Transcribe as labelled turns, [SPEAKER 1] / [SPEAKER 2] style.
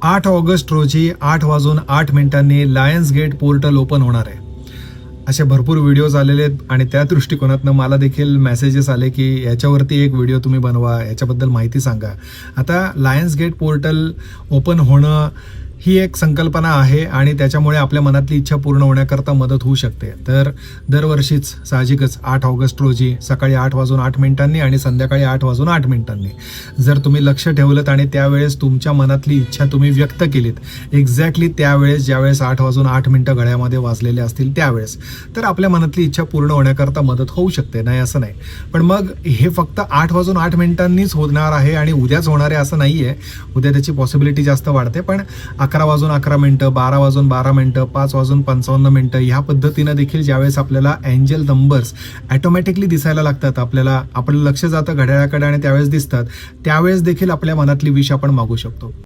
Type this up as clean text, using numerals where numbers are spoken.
[SPEAKER 1] 8 August रोजी 8:08 Lions gate portal open होणार आहे. असे भरपूर व्हिडिओज आलेले आहेत आणि त्या दृष्टिकोनातनं मला देखील मेसेजेस आले की याच्यावरती एक व्हिडिओ तुम्ही बनवा, याच्याबद्दल माहिती सांगा. आता लायन्स गेट पोर्टल ओपन होणं ही एक संकल्पना आहे आणि त्याच्यामुळे आपल्या मनातली इच्छा पूर्ण होण्याकरता मदत होऊ शकते. तर दरवर्षीच साहजिकच 8 ऑगस्ट रोजी सकाळी 8:08 आणि संध्याकाळी 8:08 जर तुम्ही लक्ष ठेवलं आणि त्यावेळेस तुमच्या मनातली इच्छा तुम्ही व्यक्त केलीत एक्झॅक्टली त्यावेळेस ज्यावेळेस 8:08 घड्यामध्ये वाजलेले असतील त्यावेळेस, तर आपल्या मनातली इच्छा पूर्ण होण्याकरता मदत होऊ शकते, नाही असं नाही. पण मग हे फक्त 8:08 होणार आहे आणि उद्याच होणार आहे असं नाही आहे. उद्या त्याची पॉसिबिलिटी जास्त वाढते. पण 11:11 12:12 5:55 ह्या पद्धतीनं देखील ज्यावेळेस आपल्याला एंजल नंबर्स ॲटोमॅटिकली दिसायला लागतात, आपलं लक्ष जातं घड्याळाकडे आणि त्यावेळेस दिसतात, त्यावेळेस देखील आपल्या मनातली विश आपण मागू शकतो.